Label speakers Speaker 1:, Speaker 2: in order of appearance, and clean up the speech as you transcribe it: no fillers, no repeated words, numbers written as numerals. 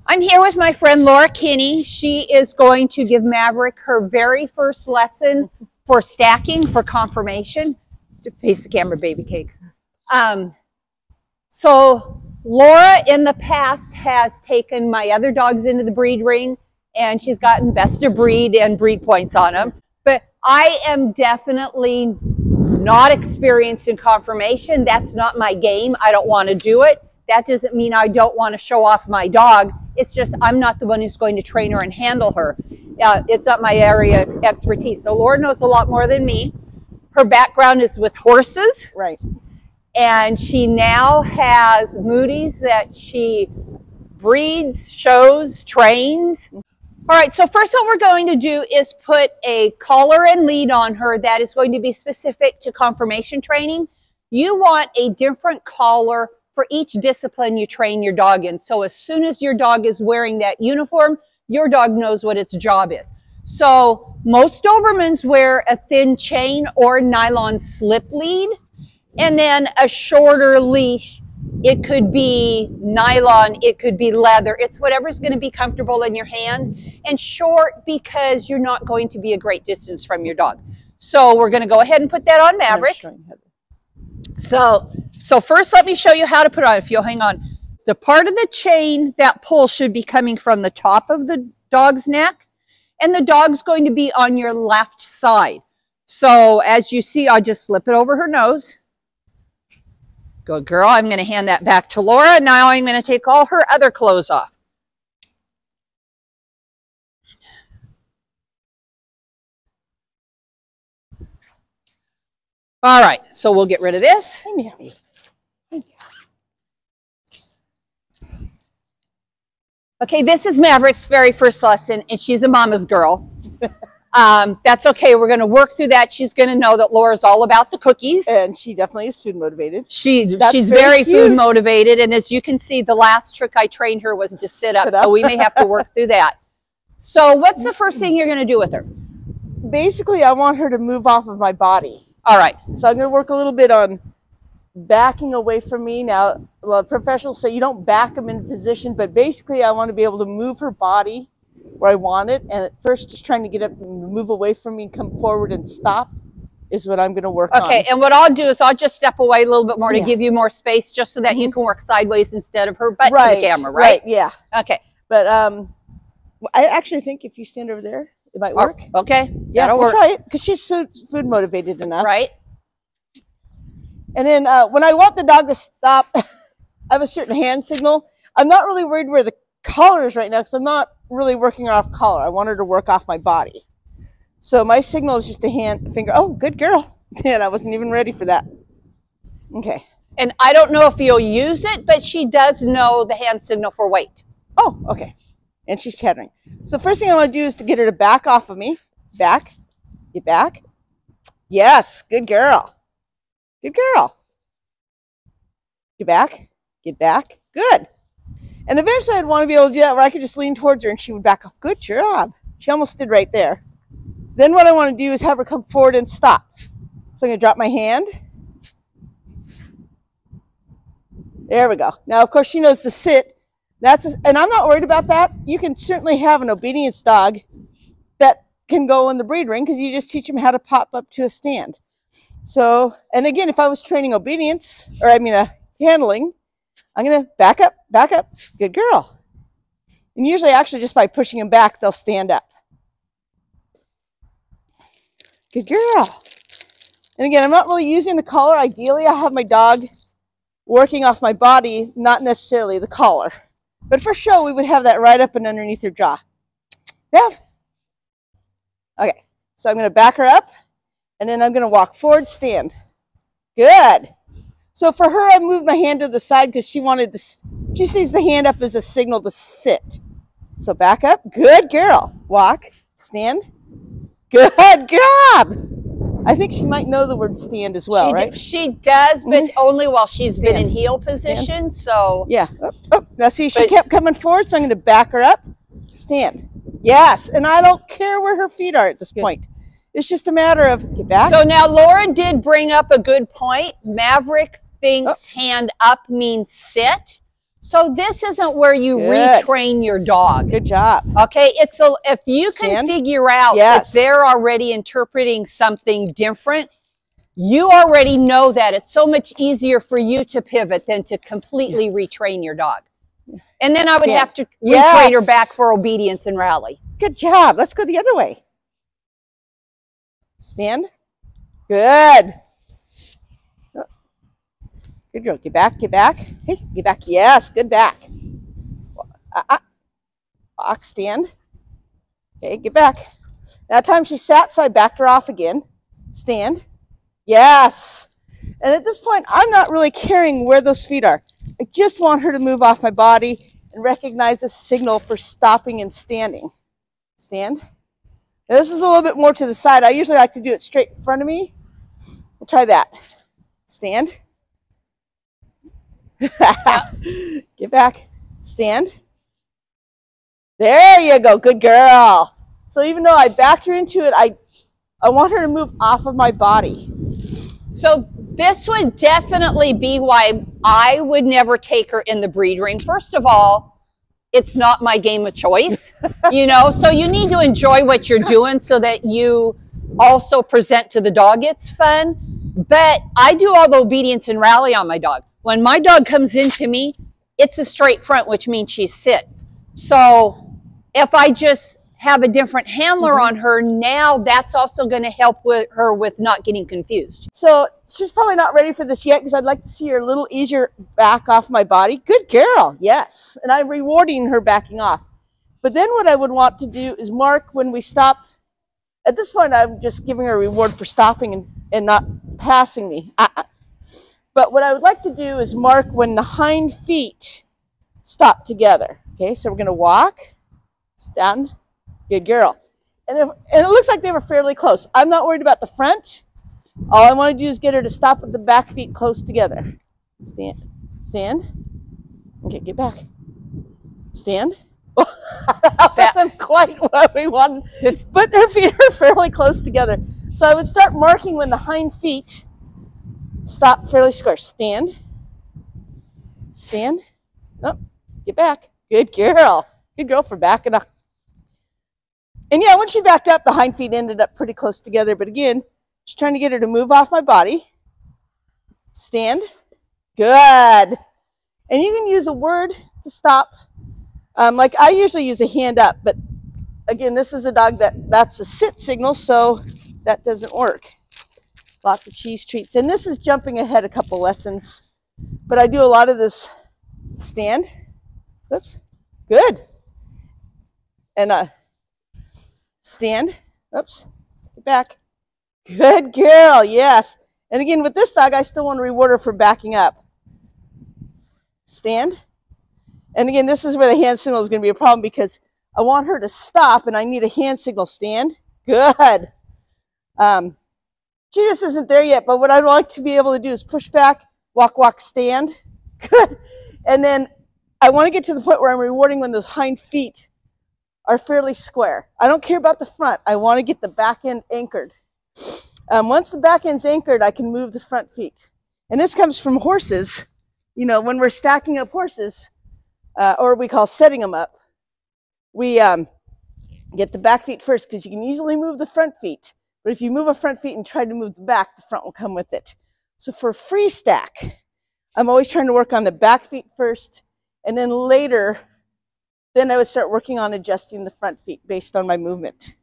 Speaker 1: I'm here with my friend Laura Kinne. She is going to give Maverick her very first lesson for stacking for Conformation. Face the camera, baby cakes. So Laura in the past has taken my other dogs into the breed ring and she's gotten best of breed and breed points on them. But I am definitely not experienced in Conformation. That's not my game. I don't want to do it. That doesn't mean I don't want to show off my dog. It's just I'm not the one who's going to train her and handle her. It's not my area of expertise. So Laura knows a lot more than me. Her background is with horses.
Speaker 2: Right.
Speaker 1: And she now has Mudis that she breeds, shows, trains. All right, so first what we're going to do is put a collar and lead on her that is going to be specific to Conformation training. You want a different collar for each discipline you train your dog in. So as soon as your dog is wearing that uniform, your dog knows what its job is. So most Dobermans wear a thin chain or nylon slip lead, and then a shorter leash. It could be nylon, it could be leather. It's whatever's going to be comfortable in your hand, and short because you're not going to be a great distance from your dog. So we're going to go ahead and put that on Maverick. So first let me show you how to put it on. If you'll hang on. The part of the chain that pulls should be coming from the top of the dog's neck, and the dog's going to be on your left side. So as you see, I'll just slip it over her nose. Good girl. I'm going to hand that back to Laura. Now I'm going to take all her other clothes off. All right, so we'll get rid of this. Okay, this is Maverick's very first lesson, and she's a mama's girl. That's okay. We're going to work through that. She's going to know that Laura's all about the cookies.
Speaker 2: And she definitely is food motivated.
Speaker 1: She's very food motivated. And as you can see, the last trick I trained her was to sit up. So we may have to work through that. So what's the first thing you're going to do with her?
Speaker 2: Basically, I want her to move off of my body.
Speaker 1: All right.
Speaker 2: So I'm going to work a little bit on backing away from me. Now, a lot of professionals say you don't back them in position, but basically I want to be able to move her body where I want it, and at first just trying to get up and move away from me, come forward and stop is what I'm going to work on.
Speaker 1: Okay, and what I'll do is I'll just step away a little bit more to give you more space, just so that you can work sideways instead of her butt to the camera, right?
Speaker 2: Yeah.
Speaker 1: Okay.
Speaker 2: But I actually think if you stand over there, it might work.
Speaker 1: Okay.
Speaker 2: Yeah,
Speaker 1: that'll
Speaker 2: we'll
Speaker 1: work.
Speaker 2: try it, because she's so food motivated enough.
Speaker 1: Right.
Speaker 2: And then when I want the dog to stop, I have a certain hand signal. I'm not really worried where the collar is right now, because I'm not really working her off collar. I want her to work off my body. So my signal is just a hand finger. Oh, good girl. And I wasn't even ready for that. Okay.
Speaker 1: And I don't know if you'll use it, but she does know the hand signal for wait.
Speaker 2: Oh, okay. And she's tethering. So first thing I want to do is to get her to back off of me. Back. Get back. Yes. Good girl. Good girl. Get back. Get back. Good. And eventually I'd want to be able to do that where I could just lean towards her and she would back off. Good job. She almost stood right there. Then what I want to do is have her come forward and stop. So I'm going to drop my hand. There we go. Now, of course, she knows to sit. And I'm not worried about that. You can certainly have an obedience dog that can go in the breed ring, because you just teach them how to pop up to a stand. So, and again, if I was training obedience, or handling, I'm going to back up, good girl. And usually actually just by pushing them back, they'll stand up. Good girl. And again, I'm not really using the collar. Ideally, I have my dog working off my body, not necessarily the collar. But for show, we would have that right up and underneath her jaw. Yeah. Okay, so I'm going to back her up, and then I'm going to walk forward, stand. Good. So for her, I moved my hand to the side because she wanted this. She sees the hand up as a signal to sit. So back up. Good girl. Walk. Stand. Good job. I think she might know the word stand as well, right?
Speaker 1: She does, but only while she's been in heel position. So
Speaker 2: yeah. Oh. Now see, she kept coming forward, so I'm going to back her up. Stand. Yes. And I don't care where her feet are at this point. It's just a matter of get back.
Speaker 1: So now Laura did bring up a good point. Maverick thinks hand up means sit. So this isn't where you retrain your dog.
Speaker 2: Good job.
Speaker 1: Okay, it's if you can figure out that they're already interpreting something different, you already know that. It's so much easier for you to pivot than to completely retrain your dog. And then I would have to retrain her back for obedience and rally.
Speaker 2: Good job. Let's go the other way. Stand. Good. Good girl. Get back, get back. Hey, get back. Yes, good back. Walk, stand. Okay, get back. That time she sat, so I backed her off again. Stand. Yes. And at this point, I'm not really caring where those feet are. I just want her to move off my body and recognize a signal for stopping and standing. Stand. Now, this is a little bit more to the side. I usually like to do it straight in front of me. We'll try that. Stand. Get back. Stand. There you go. Good girl. So even though I backed her into it, I want her to move off of my body.
Speaker 1: So this would definitely be why I would never take her in the breed ring. First of all, it's not my game of choice, you know, so you need to enjoy what you're doing so that you also present to the dog it's fun. But I do all the obedience and rally on my dog. When my dog comes into me, it's a straight front, which means she sits. So if I just have a different handler on her, now that's also going to help with her with not getting confused.
Speaker 2: So she's probably not ready for this yet because I'd like to see her a little easier back off my body. Good girl, yes. And I'm rewarding her backing off. But then what I would want to do is mark when we stop. At this point, I'm just giving her a reward for stopping and not passing me. But what I would like to do is mark when the hind feet stop together. Okay, so we're going to walk, stand, good girl. And it looks like they were fairly close. I'm not worried about the front. All I want to do is get her to stop with the back feet close together. Stand, stand. Okay, get back. Stand. That wasn't quite what we wanted, but her feet are fairly close together. So I would start marking when the hind feet stop fairly square. Stand. Stand. Oh, get back. Good girl. Good girl for backing up. And yeah, when she backed up, the hind feet ended up pretty close together. But again, just trying to get her to move off my body. Stand. Good. And you can use a word to stop. Like I usually use a hand up, but again, this is a dog that's a sit signal, so that doesn't work. Lots of cheese treats. And this is jumping ahead a couple lessons, but I do a lot of this. Stand. Oops. Good. And stand. Oops. Get back. Good girl. Yes. And again, with this dog, I still want to reward her for backing up. Stand. And again, this is where the hand signal is going to be a problem because I want her to stop and I need a hand signal. Stand. Good. She just isn't there yet, but what I'd like to be able to do is push back, walk, walk, stand. Good. And then I want to get to the point where I'm rewarding when those hind feet are fairly square. I don't care about the front. I want to get the back end anchored. Once the back end's anchored, I can move the front feet. And this comes from horses. You know, when we're stacking up horses, or we call setting them up, we get the back feet first because you can easily move the front feet. But if you move a front feet and try to move the back, the front will come with it. So for free stack, I'm always trying to work on the back feet first, and then later, then I would start working on adjusting the front feet based on my movement.